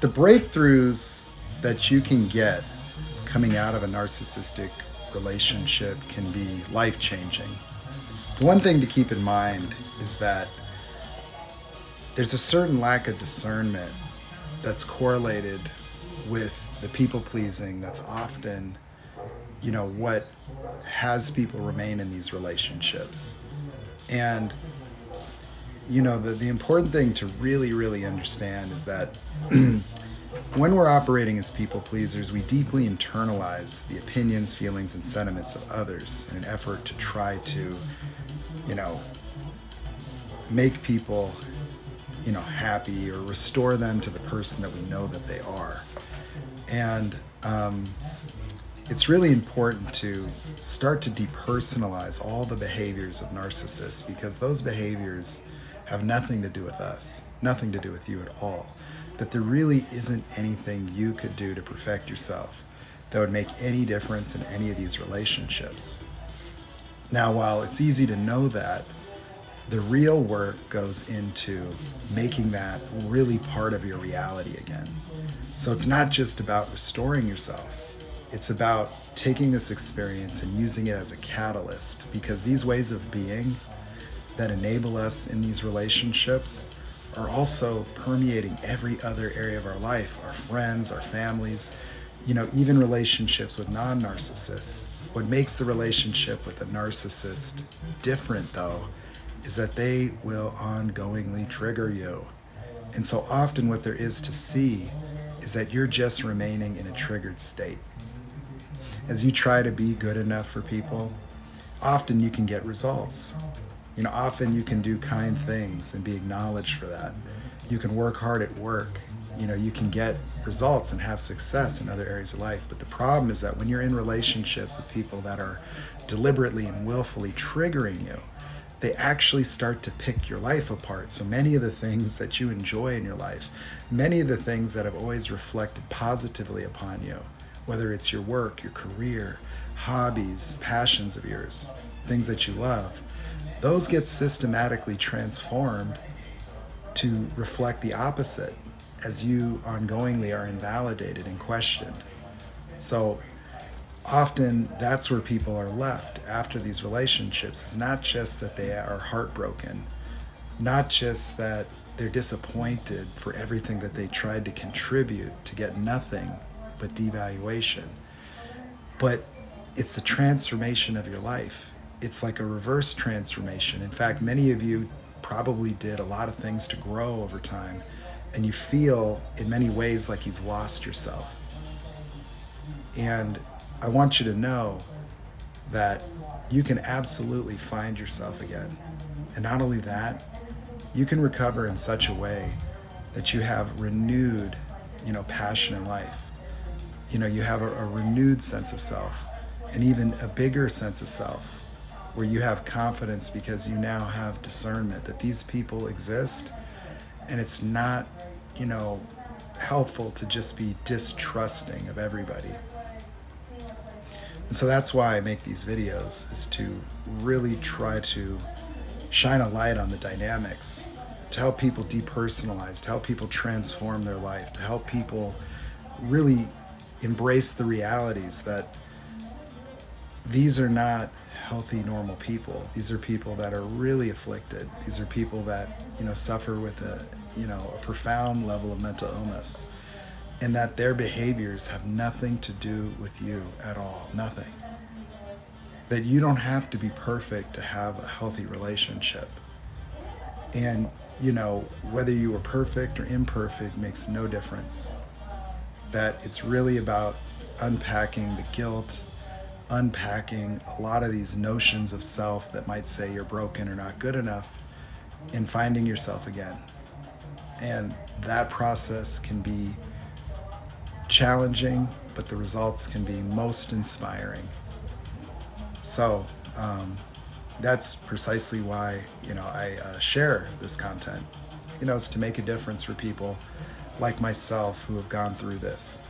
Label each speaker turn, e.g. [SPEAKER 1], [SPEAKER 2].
[SPEAKER 1] The breakthroughs that you can get coming out of a narcissistic relationship can be life-changing. The one thing to keep in mind is that there's a certain lack of discernment that's correlated with the people pleasing that's often, what has people remain in these relationships. And, the important thing to really, really understand is that when we're operating as people pleasers, we deeply internalize the opinions, feelings, and sentiments of others in an effort to try to, make people, happy or restore them to the person that we know that they are. And it's really important to start to depersonalize all the behaviors of narcissists, because those behaviors have nothing to do with us, nothing to do with you at all. That there really isn't anything you could do to perfect yourself that would make any difference in any of these relationships. Now, while it's easy to know that, the real work goes into making that really part of your reality again. So it's not just about restoring yourself. It's about taking this experience and using it as a catalyst, because these ways of being that enable us in these relationships are also permeating every other area of our life, our friends, our families, even relationships with non-narcissists. What makes the relationship with a narcissist different, though, is that they will ongoingly trigger you. And so often what there is to see is that you're just remaining in a triggered state. As you try to be good enough for people, often you can get results. Often you can do kind things and be acknowledged for that. You can work hard at work. You can get results and have success in other areas of life. But the problem is that when you're in relationships with people that are deliberately and willfully triggering you, they actually start to pick your life apart. So many of the things that you enjoy in your life, many of the things that have always reflected positively upon you, whether it's your work, your career, hobbies, passions of yours, things that you love, those get systematically transformed to reflect the opposite as you ongoingly are invalidated and questioned. So often that's where people are left after these relationships. It's not just that they are heartbroken, not just that they're disappointed for everything that they tried to contribute to get nothing but devaluation, but it's the transformation of your life. It's like a reverse transformation. In fact, many of you probably did a lot of things to grow over time, and you feel in many ways like you've lost yourself. And I want you to know that you can absolutely find yourself again. And not only that, you can recover in such a way that you have renewed, passion in life. You have a renewed sense of self, and even a bigger sense of self, where you have confidence because you now have discernment that these people exist, and it's not, helpful to just be distrusting of everybody. And so that's why I make these videos, is to really try to shine a light on the dynamics, to help people depersonalize, to help people transform their life, to help people really embrace the realities that these are not healthy, normal people. These are people that are really afflicted. These are people that, suffer with a profound level of mental illness, and that their behaviors have nothing to do with you at all, nothing. That you don't have to be perfect to have a healthy relationship. And, whether you were perfect or imperfect makes no difference. That it's really about unpacking the guilt, unpacking a lot of these notions of self that might say you're broken or not good enough, and finding yourself again. And that process can be challenging, but the results can be most inspiring. So that's precisely why, I share this content. It's to make a difference for people like myself who have gone through this.